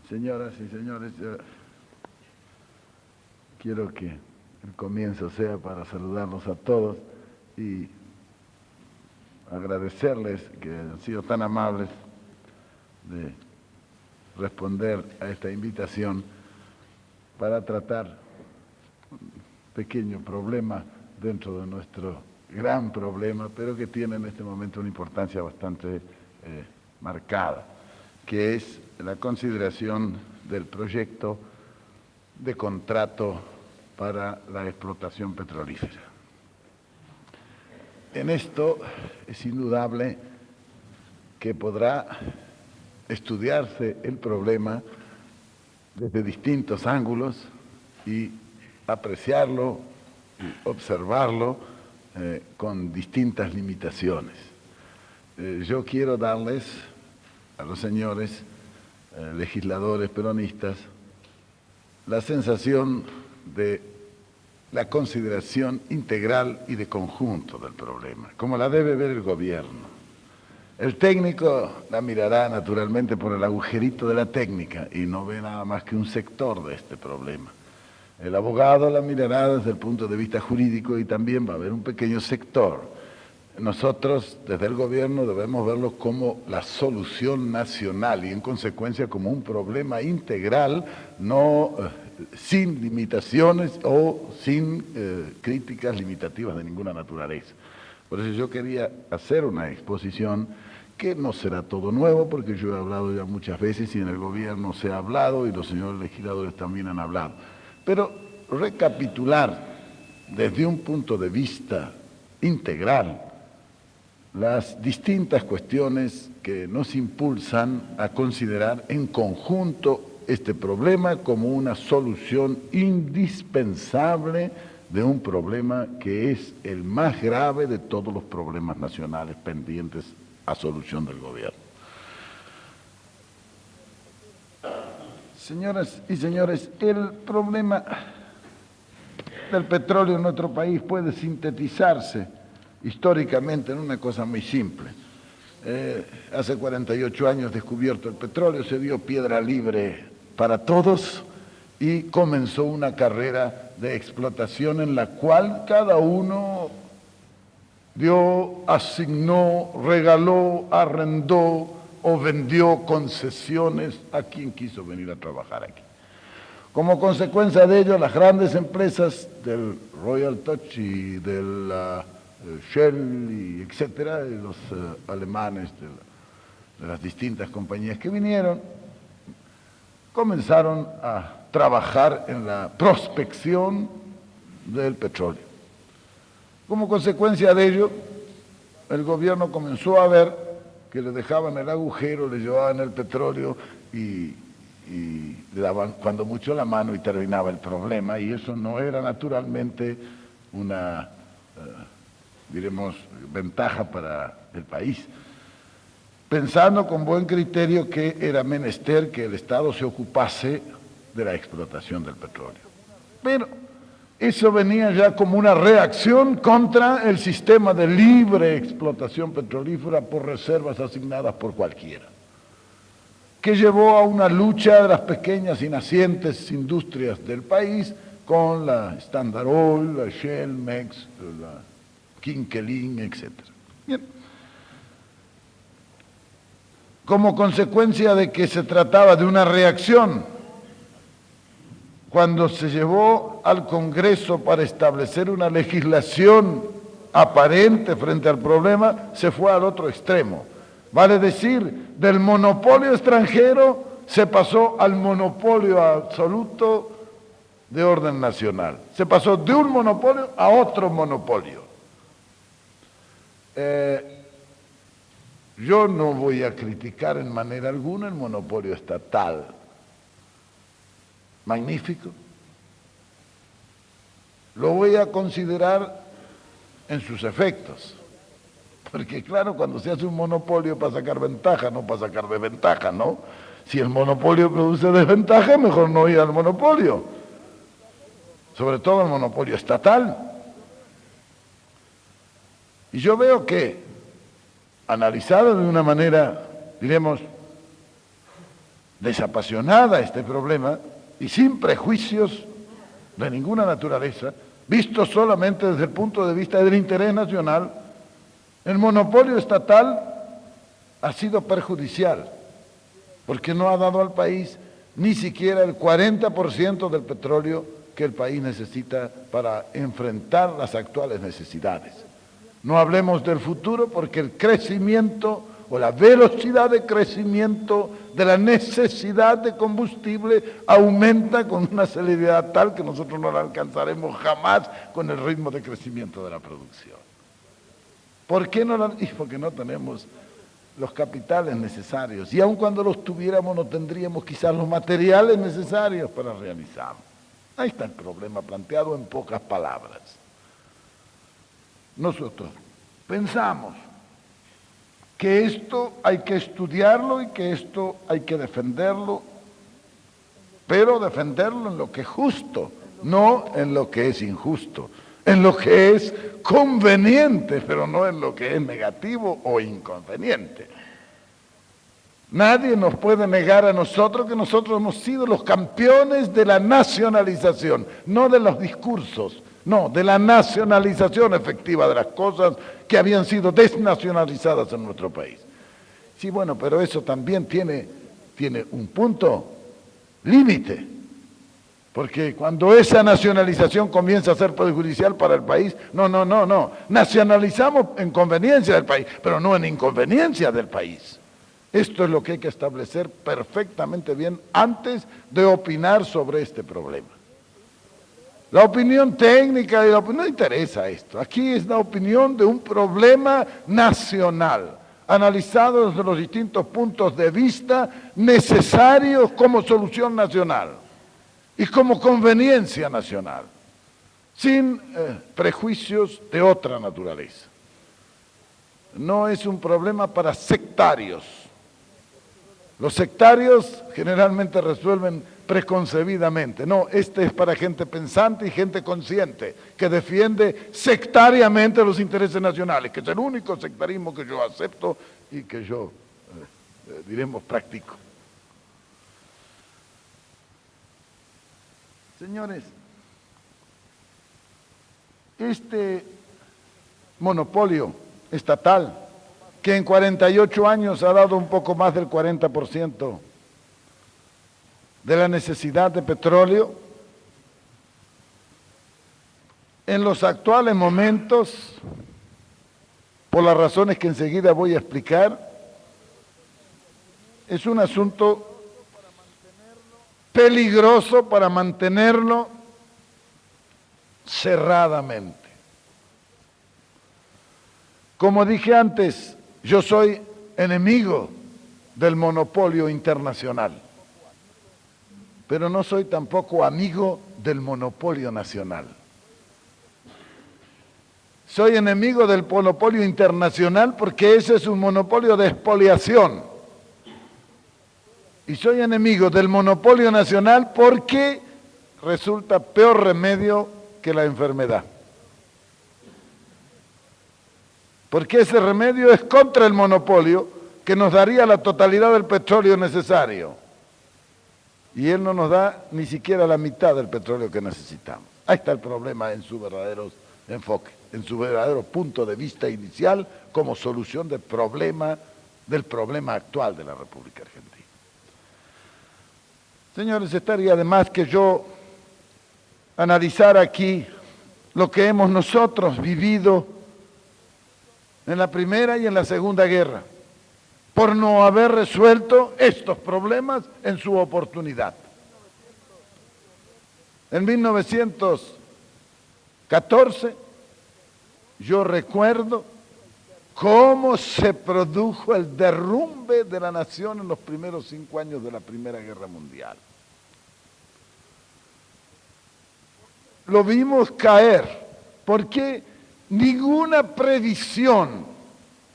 Señoras y señores, quiero que el comienzo sea para saludarlos a todos y agradecerles que han sido tan amables de responder a esta invitación para tratar un pequeño problema dentro de nuestro gran problema, pero que tiene en este momento una importancia bastante marcada, que es la consideración del proyecto de contrato para la explotación petrolífera. En esto es indudable que podrá estudiarse el problema desde distintos ángulos y apreciarlo y observarlo con distintas limitaciones. Yo quiero darles a los señores legisladores peronistas la sensación de la consideración integral y de conjunto del problema, como la debe ver el gobierno. El técnico la mirará naturalmente por el agujerito de la técnica y no ve nada más que un sector de este problema. El abogado la mirará desde el punto de vista jurídico y también va a ver un pequeño sector. Nosotros, desde el gobierno, debemos verlo como la solución nacional y, en consecuencia, como un problema integral, no sin limitaciones o sin críticas limitativas de ninguna naturaleza. Por eso yo quería hacer una exposición que no será todo nuevo, porque yo he hablado ya muchas veces y en el gobierno se ha hablado y los señores legisladores también han hablado. Pero recapitular desde un punto de vista integral las distintas cuestiones que nos impulsan a considerar en conjunto este problema como una solución indispensable de un problema que es el más grave de todos los problemas nacionales pendientes a solución del gobierno. Señoras y señores, el problema del petróleo en nuestro país puede sintetizarse históricamente en una cosa muy simple. Hace 48 años descubierto el petróleo, se dio piedra libre para todos y comenzó una carrera de explotación en la cual cada uno dio, asignó, regaló, arrendó o vendió concesiones a quien quiso venir a trabajar aquí. Como consecuencia de ello, las grandes empresas del Royal Dutch y del Shell, y etcétera, de los alemanes, de las distintas compañías que vinieron, comenzaron a trabajar en la prospección del petróleo. Como consecuencia de ello, el gobierno comenzó a ver que le dejaban el agujero, le llevaban el petróleo y le daban cuando mucho la mano y terminaba el problema, y eso no era naturalmente una diremos, ventaja para el país, pensando con buen criterio que era menester que el Estado se ocupase de la explotación del petróleo. Pero eso venía ya como una reacción contra el sistema de libre explotación petrolífera por reservas asignadas por cualquiera, que llevó a una lucha de las pequeñas y nacientes industrias del país con la Standard Oil, la Shell, Mex, la Kinkelin, etc. Bien. Como consecuencia de que se trataba de una reacción, cuando se llevó al Congreso para establecer una legislación aparente frente al problema, se fue al otro extremo. Vale decir, del monopolio extranjero se pasó al monopolio absoluto de orden nacional. Se pasó de un monopolio a otro monopolio. Yo no voy a criticar en manera alguna el monopolio estatal. Magnífico. Lo voy a considerar en sus efectos. Porque claro, cuando se hace un monopolio para sacar ventaja, no para sacar desventaja, ¿no? Si el monopolio produce desventaja, mejor no ir al monopolio. sobre todo el monopolio estatal. Y yo veo que, analizado de una manera, diremos, desapasionada este problema y sin prejuicios de ninguna naturaleza, visto solamente desde el punto de vista del interés nacional, el monopolio estatal ha sido perjudicial, porque no ha dado al país ni siquiera el 40% del petróleo que el país necesita para enfrentar las actuales necesidades. No hablemos del futuro porque el crecimiento o la velocidad de crecimiento de la necesidad de combustible aumenta con una celeridad tal que nosotros no la alcanzaremos jamás con el ritmo de crecimiento de la producción. ¿Por qué no la? Porque no tenemos los capitales necesarios y aun cuando los tuviéramos no tendríamos quizás los materiales necesarios para realizarlo. Ahí está el problema planteado en pocas palabras. Nosotros pensamos que esto hay que estudiarlo y que esto hay que defenderlo, pero defenderlo en lo que es justo, no en lo que es injusto, en lo que es conveniente, pero no en lo que es negativo o inconveniente. Nadie nos puede negar a nosotros que nosotros hemos sido los campeones de la nacionalización, no de los discursos, no, de la nacionalización efectiva de las cosas que habían sido desnacionalizadas en nuestro país. Sí, bueno, pero eso también tiene un punto límite, porque cuando esa nacionalización comienza a ser perjudicial para el país, no, nacionalizamos en conveniencia del país, pero no en inconveniencia del país. Esto es lo que hay que establecer perfectamente bien antes de opinar sobre este problema. La opinión técnica y la opinión no interesa esto. Aquí es la opinión de un problema nacional, analizado desde los distintos puntos de vista necesarios como solución nacional y como conveniencia nacional, sin prejuicios de otra naturaleza. No es un problema para sectarios. Los sectarios generalmente resuelven preconcebidamente. No, este es para gente pensante y gente consciente, que defiende sectariamente los intereses nacionales, que es el único sectarismo que yo acepto y que yo, diremos, practico. Señores, este monopolio estatal, que en 48 años ha dado un poco más del 40% de la necesidad de petróleo, en los actuales momentos, por las razones que enseguida voy a explicar, es un asunto peligroso para mantenerlo cerradamente. Como dije antes, yo soy enemigo del monopolio internacional, pero no soy tampoco amigo del monopolio nacional. Soy enemigo del monopolio internacional porque ese es un monopolio de expoliación. Y soy enemigo del monopolio nacional porque resulta peor remedio que la enfermedad. Porque ese remedio es contra el monopolio que nos daría la totalidad del petróleo necesario. Y él no nos da ni siquiera la mitad del petróleo que necesitamos. Ahí está el problema en su verdadero enfoque, en su verdadero punto de vista inicial como solución del problema actual de la República Argentina. Señores, estaría de más que yo analizara aquí lo que hemos nosotros vivido en la Primera y en la Segunda Guerra, por no haber resuelto estos problemas en su oportunidad. En 1914, yo recuerdo cómo se produjo el derrumbe de la nación en los primeros 5 años de la Primera Guerra Mundial. Lo vimos caer, porque ninguna previsión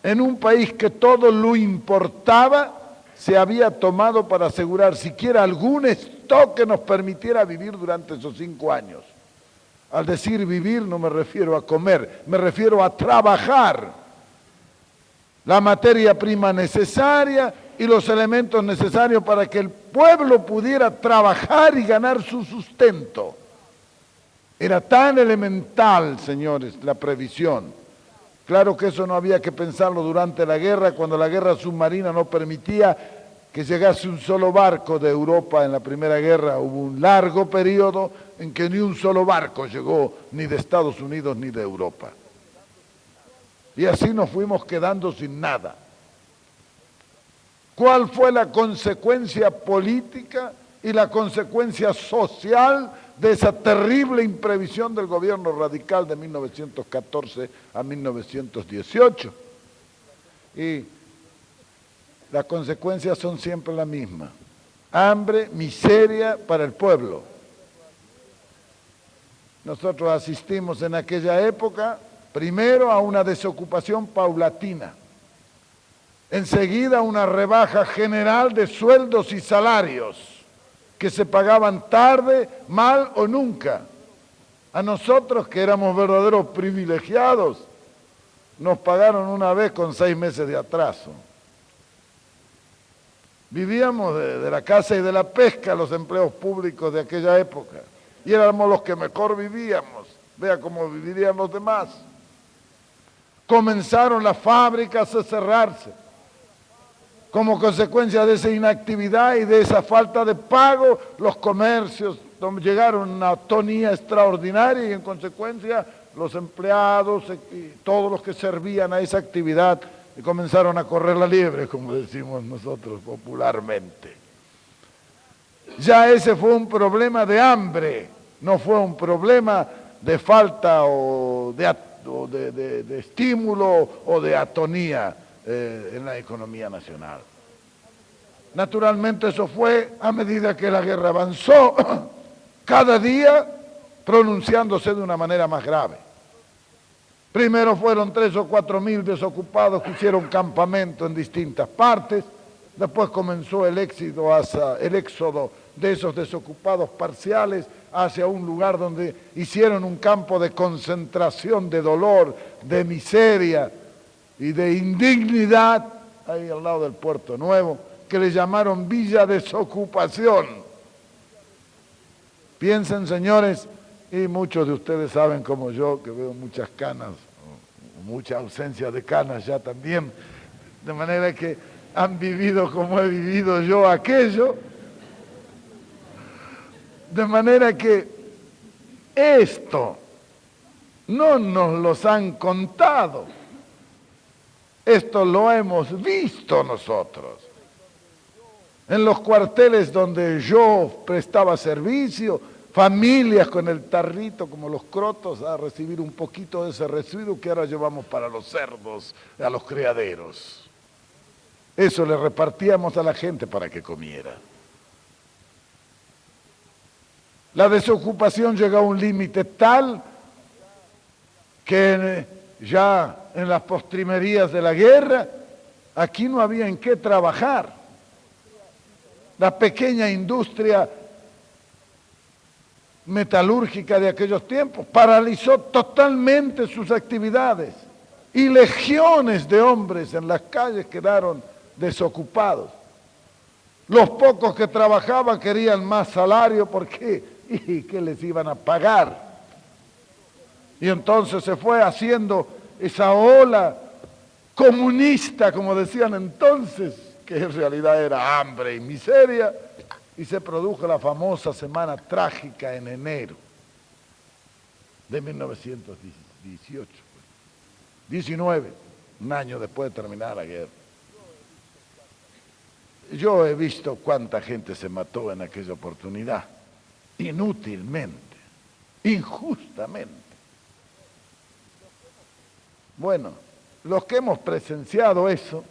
en un país que todo lo importaba se había tomado para asegurar siquiera algún stock que nos permitiera vivir durante esos 5 años. Al decir vivir no me refiero a comer, me refiero a trabajar. La materia prima necesaria y los elementos necesarios para que el pueblo pudiera trabajar y ganar su sustento. Era tan elemental, señores, la previsión. Claro que eso no había que pensarlo durante la guerra, cuando la guerra submarina no permitía que llegase un solo barco de Europa. En la Primera Guerra hubo un largo periodo en que ni un solo barco llegó ni de Estados Unidos ni de Europa. Y así nos fuimos quedando sin nada. ¿Cuál fue la consecuencia política y la consecuencia social de esa terrible imprevisión del gobierno radical de 1914 a 1918? Y las consecuencias son siempre las mismas. Hambre, miseria para el pueblo. Nosotros asistimos en aquella época, primero a una desocupación paulatina, enseguida una rebaja general de sueldos y salarios que se pagaban tarde, mal o nunca. A nosotros, que éramos verdaderos privilegiados, nos pagaron una vez con 6 meses de atraso. Vivíamos de la caza y de la pesca, los empleos públicos de aquella época, y éramos los que mejor vivíamos. Vea cómo vivirían los demás. Comenzaron las fábricas a cerrarse. Como consecuencia de esa inactividad y de esa falta de pago, los comercios llegaron a una atonía extraordinaria y en consecuencia los empleados y todos los que servían a esa actividad comenzaron a correr la liebre, como decimos nosotros popularmente. Ya ese fue un problema de hambre, no fue un problema de falta o de estímulo o de atonía en la economía nacional. Naturalmente eso fue a medida que la guerra avanzó, cada día pronunciándose de una manera más grave. Primero fueron 3 o 4 mil desocupados que hicieron campamento en distintas partes, después comenzó el éxodo de esos desocupados parciales hacia un lugar donde hicieron un campo de concentración de dolor, de miseria y de indignidad, ahí al lado del Puerto Nuevo, que le llamaron Villa Desocupación. Piensen, señores, y muchos de ustedes saben como yo, que veo muchas canas, mucha ausencia de canas ya también, de manera que han vivido como he vivido yo aquello, de manera que esto no nos los han contado, esto lo hemos visto nosotros. En los cuarteles donde yo prestaba servicio, familias con el tarrito como los crotos a recibir un poquito de ese residuo que ahora llevamos para los cerdos, a los criaderos. Eso le repartíamos a la gente para que comiera. La desocupación llegó a un límite tal que ya en las postrimerías de la guerra, aquí no había en qué trabajar. La pequeña industria metalúrgica de aquellos tiempos paralizó totalmente sus actividades y legiones de hombres en las calles quedaron desocupados. Los pocos que trabajaban querían más salario porque ¿y qué les iban a pagar? Y entonces se fue haciendo esa ola comunista, como decían entonces, que en realidad era hambre y miseria, y se produjo la famosa semana trágica en enero de 1918, 19, un año después de terminar la guerra. Yo he visto cuánta gente se mató en aquella oportunidad, inútilmente, injustamente. Bueno, los que hemos presenciado eso,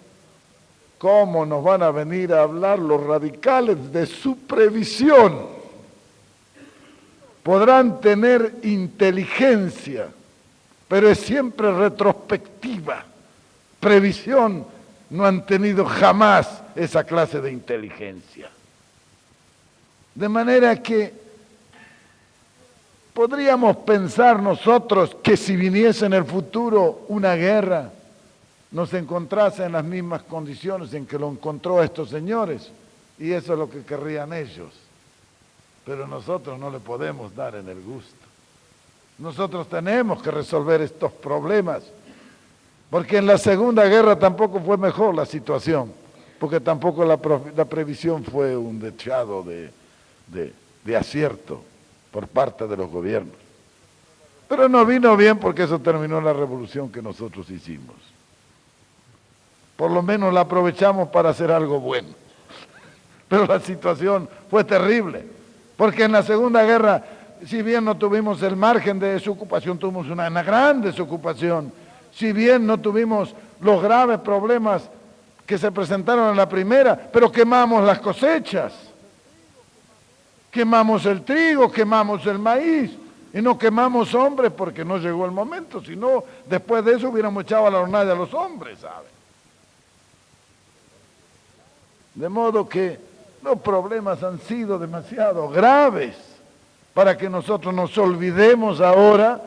¿cómo nos van a venir a hablar los radicales de su previsión? Podrán tener inteligencia, pero es siempre retrospectiva. Previsión no han tenido jamás esa clase de inteligencia. De manera que ¿Podríamos pensar nosotros que si viniese en el futuro una guerra, nos encontrase en las mismas condiciones en que lo encontró a estos señores? Y eso es lo que querrían ellos. Pero nosotros no le podemos dar en el gusto. Nosotros tenemos que resolver estos problemas, porque en la Segunda Guerra tampoco fue mejor la situación, porque tampoco la previsión fue un dechado de acierto por parte de los gobiernos. Pero no vino bien porque eso terminó la revolución que nosotros hicimos. Por lo menos la aprovechamos para hacer algo bueno. Pero la situación fue terrible, porque en la Segunda Guerra, si bien no tuvimos el margen de desocupación, tuvimos una gran desocupación. Si bien no tuvimos los graves problemas que se presentaron en la primera, pero quemamos las cosechas. Quemamos el trigo, quemamos el maíz, y no quemamos hombres porque no llegó el momento, sino después de eso hubiéramos echado a la hornalla a los hombres, ¿saben? De modo que los problemas han sido demasiado graves para que nosotros nos olvidemos ahora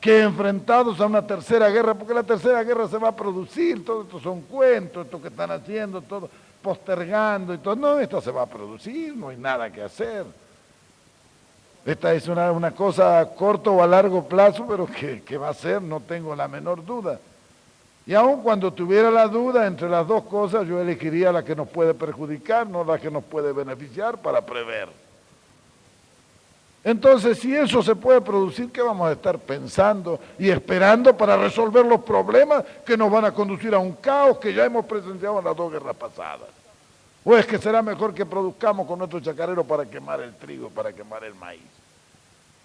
que enfrentados a una tercera guerra, porque la tercera guerra se va a producir, todo esto son cuentos, esto que están haciendo, todo postergando y todo, no, esto se va a producir, no hay nada que hacer. Esta es una cosa a corto o a largo plazo, pero que va a ser, no tengo la menor duda. Y aun cuando tuviera la duda entre las dos cosas, yo elegiría la que nos puede perjudicar, no la que nos puede beneficiar, para prever. Entonces, si eso se puede producir, ¿qué vamos a estar pensando y esperando para resolver los problemas que nos van a conducir a un caos que ya hemos presenciado en las dos guerras pasadas? ¿O es que será mejor que produzcamos con nuestro chacarero para quemar el trigo, para quemar el maíz?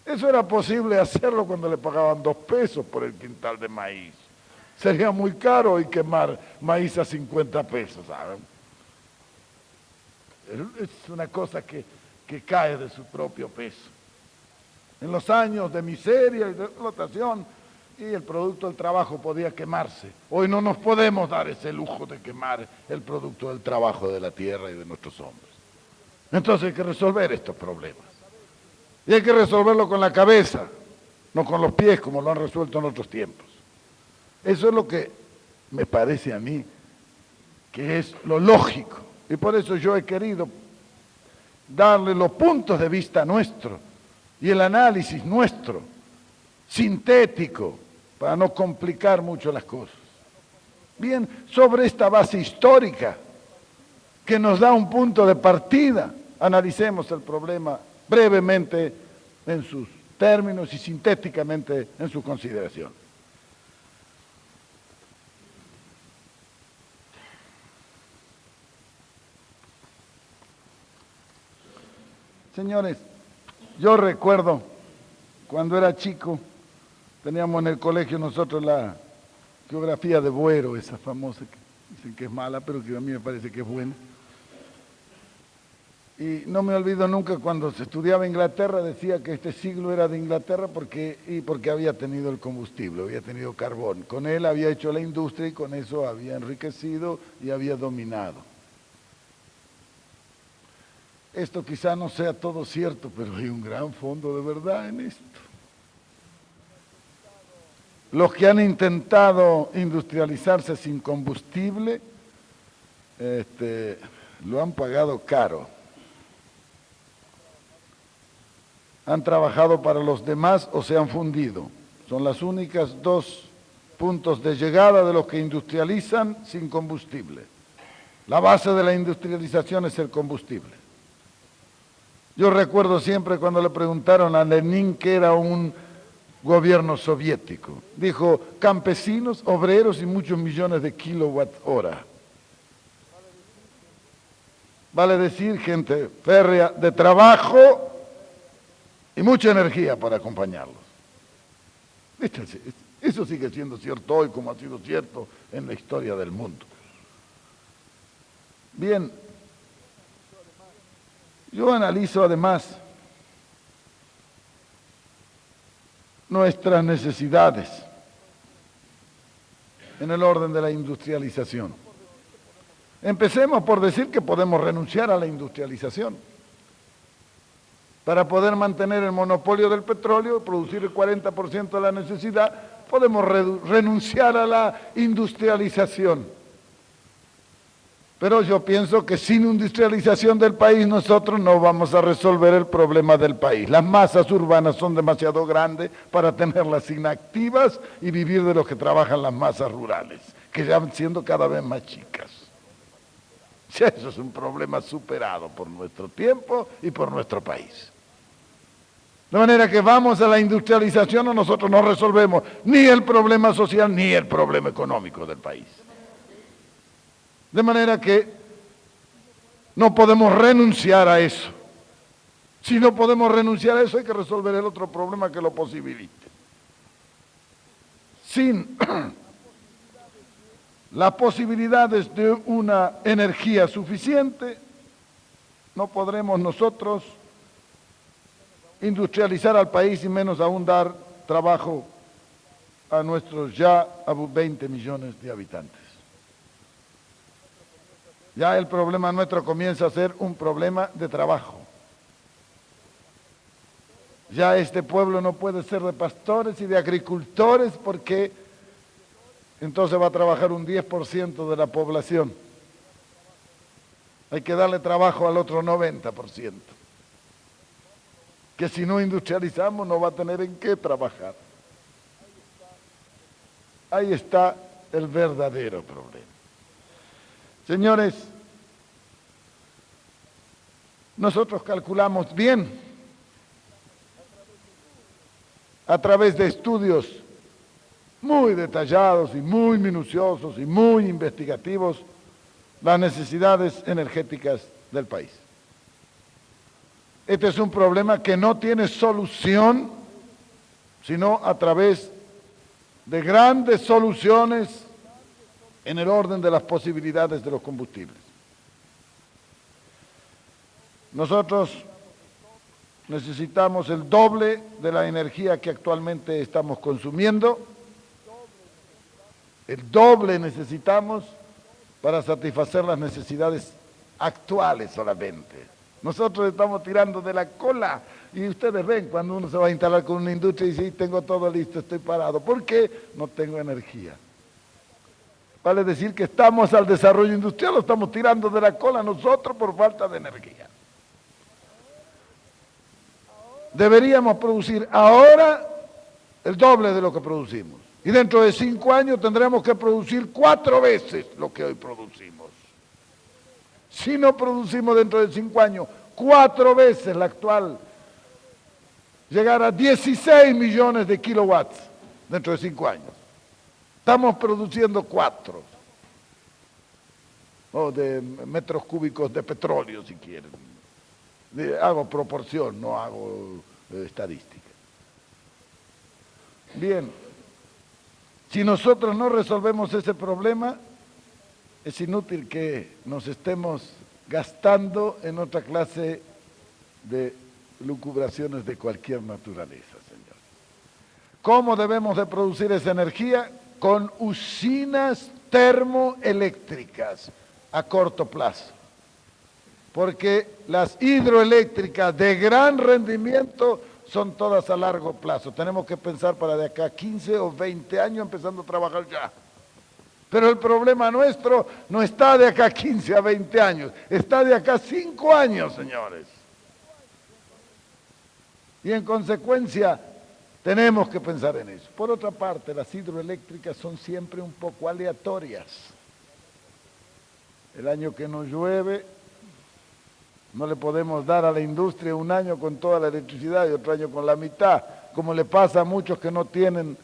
Eso era posible hacerlo cuando le pagaban 2 pesos por el quintal de maíz. Sería muy caro hoy quemar maíz a 50 pesos, ¿saben? Es una cosa que cae de su propio peso. En los años de miseria y de explotación, y el producto del trabajo podía quemarse. Hoy no nos podemos dar ese lujo de quemar el producto del trabajo de la tierra y de nuestros hombres. Entonces hay que resolver estos problemas. Y hay que resolverlo con la cabeza, no con los pies como lo han resuelto en otros tiempos. Eso es lo que me parece a mí que es lo lógico. Y por eso yo he querido darle los puntos de vista nuestros y el análisis nuestro, sintético, para no complicar mucho las cosas. Bien, sobre esta base histórica que nos da un punto de partida, analicemos el problema brevemente en sus términos y sintéticamente en su consideración. Señores, yo recuerdo cuando era chico, teníamos en el colegio nosotros la geografía de Buero, esa famosa que dicen que es mala, pero que a mí me parece que es buena. Y no me olvido nunca cuando se estudiaba Inglaterra, decía que este siglo era de Inglaterra porque había tenido el combustible, había tenido carbón. Con él había hecho la industria y con eso había enriquecido y había dominado. Esto quizá no sea todo cierto, pero hay un gran fondo de verdad en esto. Los que han intentado industrializarse sin combustible, lo han pagado caro. Han trabajado para los demás o se han fundido. Son las únicas 2 puntos de llegada de los que industrializan sin combustible. La base de la industrialización es el combustible. Yo recuerdo siempre cuando le preguntaron a Lenin qué era un gobierno soviético. Dijo, campesinos, obreros y muchos millones de kilowatt-hora. Vale decir, gente férrea de trabajo y mucha energía para acompañarlos. Eso sigue siendo cierto hoy como ha sido cierto en la historia del mundo. Bien, yo analizo además nuestras necesidades en el orden de la industrialización. Empecemos por decir que podemos renunciar a la industrialización. Para poder mantener el monopolio del petróleo, producir el 40% de la necesidad, podemos renunciar a la industrialización. Pero yo pienso que sin industrialización del país nosotros no vamos a resolver el problema del país. Las masas urbanas son demasiado grandes para tenerlas inactivas y vivir de los que trabajan las masas rurales, que ya van siendo cada vez más chicas. Ya eso es un problema superado por nuestro tiempo y por nuestro país. De manera que vamos a la industrialización o nosotros no resolvemos ni el problema social ni el problema económico del país. De manera que no podemos renunciar a eso. Si no podemos renunciar a eso, hay que resolver el otro problema que lo posibilite. Sin las posibilidades de una energía suficiente, no podremos nosotros industrializar al país y menos aún dar trabajo a nuestros ya 20 millones de habitantes. Ya el problema nuestro comienza a ser un problema de trabajo. Ya este pueblo no puede ser de pastores y de agricultores porque entonces va a trabajar un 10% de la población. Hay que darle trabajo al otro 90%. Que si no industrializamos no va a tener en qué trabajar. Ahí está el verdadero problema. Señores, nosotros calculamos bien, a través de estudios muy detallados y muy minuciosos y muy investigativos, las necesidades energéticas del país. Este es un problema que no tiene solución, sino a través de grandes soluciones en el orden de las posibilidades de los combustibles. Nosotros necesitamos el doble de la energía que actualmente estamos consumiendo. El doble necesitamos para satisfacer las necesidades actuales solamente. Nosotros estamos tirando de la cola y ustedes ven cuando uno se va a instalar con una industria y dice, tengo todo listo, estoy parado. ¿Por qué? No tengo energía. Vale decir que estamos al desarrollo industrial, lo estamos tirando de la cola nosotros por falta de energía. Deberíamos producir ahora el doble de lo que producimos. Y dentro de 5 años tendremos que producir 4 veces lo que hoy producimos. Si no producimos dentro de 5 años 4 veces la actual, llegar a 16 millones de kilowatts dentro de 5 años. Estamos produciendo 4, o de metros cúbicos de petróleo, si quieren. Hago proporción, no hago estadística. Bien, si nosotros no resolvemos ese problema, es inútil que nos estemos gastando en otra clase de lucubraciones de cualquier naturaleza, señor. ¿Cómo debemos de producir esa energía? Con usinas termoeléctricas a corto plazo. Porque las hidroeléctricas de gran rendimiento son todas a largo plazo. Tenemos que pensar para de acá 15 o 20 años empezando a trabajar ya. Pero el problema nuestro no está de acá 15 a 20 años, está de acá 5 años, señores. Y en consecuencia tenemos que pensar en eso. Por otra parte, las hidroeléctricas son siempre un poco aleatorias. El año que no llueve, no le podemos dar a la industria un año con toda la electricidad y otro año con la mitad, como le pasa a muchos que no tienen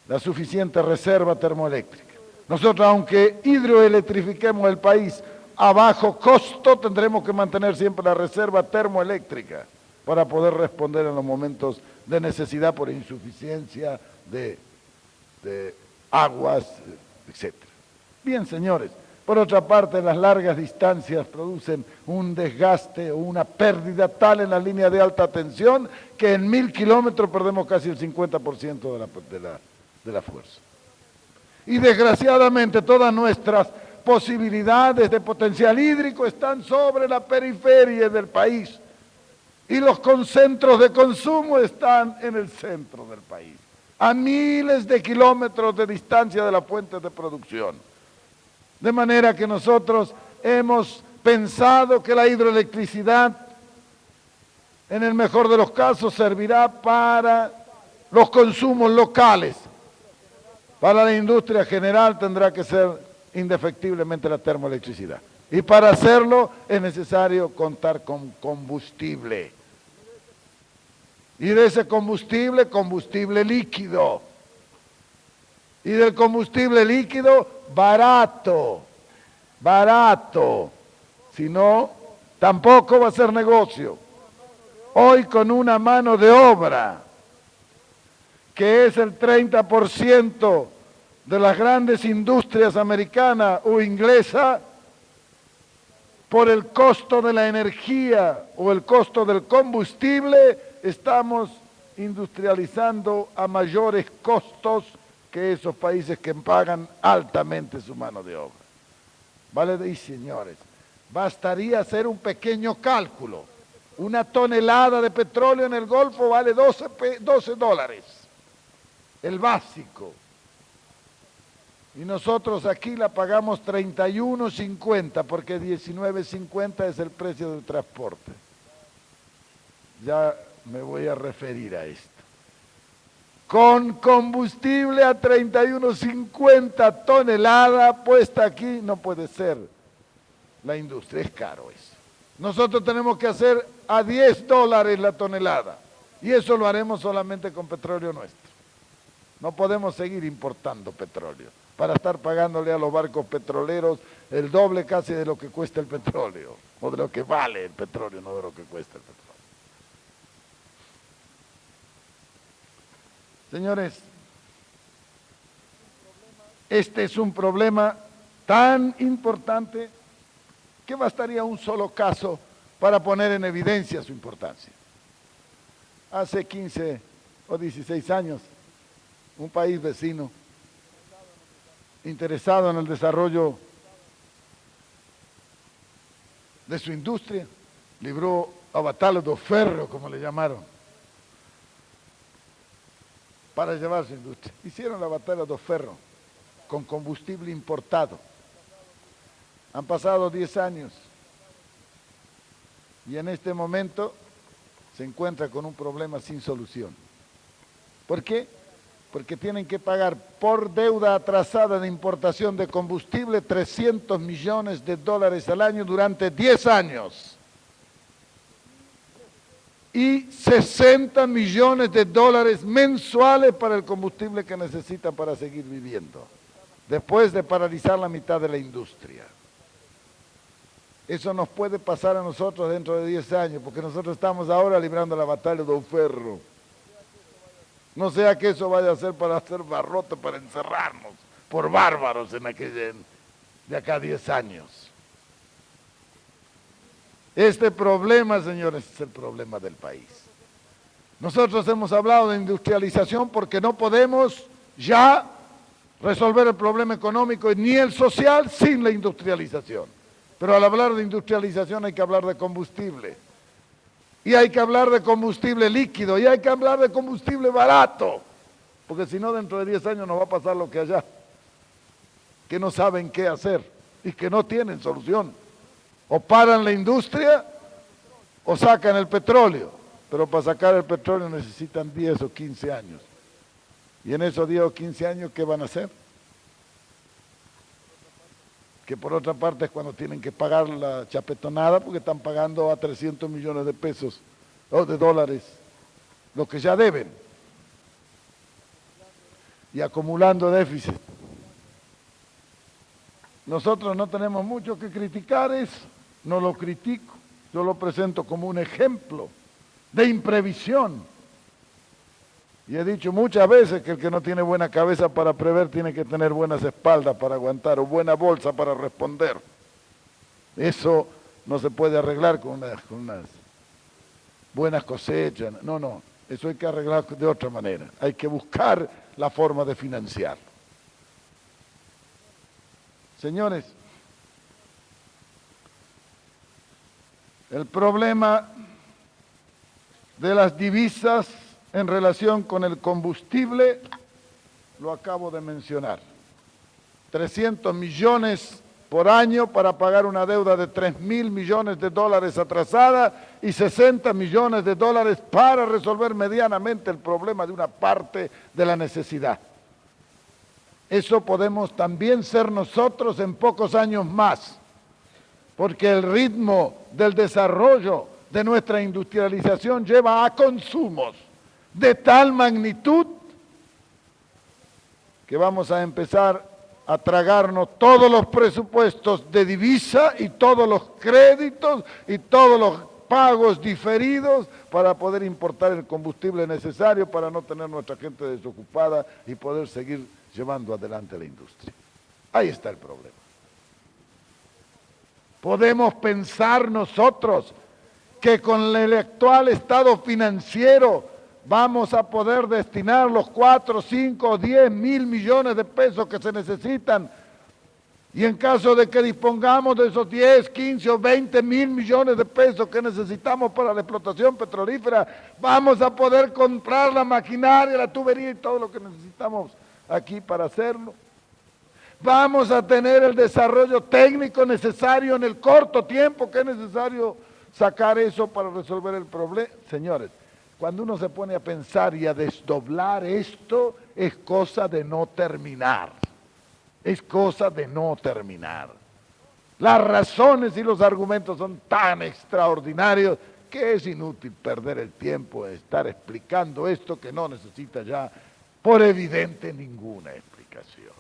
la suficiente reserva termoeléctrica. Nosotros, aunque hidroelectrifiquemos el país a bajo costo, tendremos que mantener siempre la reserva termoeléctrica para poder responder en los momentos de necesidad por insuficiencia de aguas, etc. Bien, señores. Por otra parte, las largas distancias producen un desgaste o una pérdida tal en la línea de alta tensión que en 1000 kilómetros perdemos casi el 50% de la fuerza. Y desgraciadamente todas nuestras posibilidades de potencial hídrico están sobre la periferia del país. Y los concentros de consumo están en el centro del país, a miles de kilómetros de distancia de las fuentes de producción. De manera que nosotros hemos pensado que la hidroelectricidad, en el mejor de los casos, servirá para los consumos locales. Para la industria general tendrá que ser indefectiblemente la termoelectricidad. Y para hacerlo es necesario contar con combustible. Y de ese combustible, combustible líquido. Y del combustible líquido, barato. Barato. Si no, tampoco va a ser negocio. Hoy con una mano de obra, que es el 30% de las grandes industrias americanas o inglesas, por el costo de la energía o el costo del combustible, estamos industrializando a mayores costos que esos países que pagan altamente su mano de obra. Vale, y señores, bastaría hacer un pequeño cálculo. Una tonelada de petróleo en el Golfo vale $12. El básico. Y nosotros aquí la pagamos 31.50 porque 19.50 es el precio del transporte. Ya me voy a referir a esto. Con combustible a 31.50 tonelada puesta aquí, no puede ser. La industria, es caro eso. Nosotros tenemos que hacer a $10 la tonelada. Y eso lo haremos solamente con petróleo nuestro. No podemos seguir importando petróleo para estar pagándole a los barcos petroleros el doble casi de lo que cuesta el petróleo, o de lo que vale el petróleo, no de lo que cuesta el petróleo. Señores, este es un problema tan importante que bastaría un solo caso para poner en evidencia su importancia. Hace 15 o 16 años, un país vecino, interesado en el desarrollo de su industria, libró a batalha do ferro, como le llamaron, para llevar su industria. Hicieron la batalha do ferro con combustible importado. Han pasado 10 años y en este momento se encuentra con un problema sin solución. ¿Por qué? Porque tienen que pagar por deuda atrasada de importación de combustible $300 millones al año durante 10 años. Y $60 millones mensuales para el combustible que necesitan para seguir viviendo, después de paralizar la mitad de la industria. Eso nos puede pasar a nosotros dentro de 10 años, porque nosotros estamos ahora librando la batalla do ferro. No sea que eso vaya a ser para hacer barrote, para encerrarnos por bárbaros de acá a 10 años. Este problema, señores, es el problema del país. Nosotros hemos hablado de industrialización porque no podemos ya resolver el problema económico ni el social sin la industrialización. Pero al hablar de industrialización hay que hablar de combustible. Y hay que hablar de combustible líquido, y hay que hablar de combustible barato, porque si no dentro de 10 años nos va a pasar lo que allá, que no saben qué hacer y que no tienen solución. O paran la industria o sacan el petróleo, pero para sacar el petróleo necesitan 10 o 15 años. Y en esos 10 o 15 años, ¿qué van a hacer? Que por otra parte es cuando tienen que pagar la chapetonada porque están pagando a 300 millones de pesos o de dólares lo que ya deben y acumulando déficit. Nosotros no tenemos mucho que criticar eso, no lo critico, yo lo presento como un ejemplo de imprevisión. Y he dicho muchas veces que el que no tiene buena cabeza para prever tiene que tener buenas espaldas para aguantar o buena bolsa para responder. Eso no se puede arreglar con unas buenas cosechas. No, eso hay que arreglar de otra manera. Hay que buscar la forma de financiarlo. Señores, el problema de las divisas en relación con el combustible, lo acabo de mencionar. 300 millones por año para pagar una deuda de 3.000 millones de dólares atrasada y 60 millones de dólares para resolver medianamente el problema de una parte de la necesidad. Eso podemos también ser nosotros en pocos años más, porque el ritmo del desarrollo de nuestra industrialización lleva a consumos de tal magnitud que vamos a empezar a tragarnos todos los presupuestos de divisa y todos los créditos y todos los pagos diferidos para poder importar el combustible necesario para no tener nuestra gente desocupada y poder seguir llevando adelante la industria. Ahí está el problema. Podemos pensar nosotros que con el actual estado financiero vamos a poder destinar los 4, 5 o 10 mil millones de pesos que se necesitan y en caso de que dispongamos de esos 10, 15 o 20 mil millones de pesos que necesitamos para la explotación petrolífera, vamos a poder comprar la maquinaria, la tubería y todo lo que necesitamos aquí para hacerlo. Vamos a tener el desarrollo técnico necesario en el corto tiempo que es necesario sacar eso para resolver el problema. Señores, cuando uno se pone a pensar y a desdoblar esto, es cosa de no terminar. Es cosa de no terminar. Las razones y los argumentos son tan extraordinarios que es inútil perder el tiempo de estar explicando esto que no necesita ya, por evidente, ninguna explicación.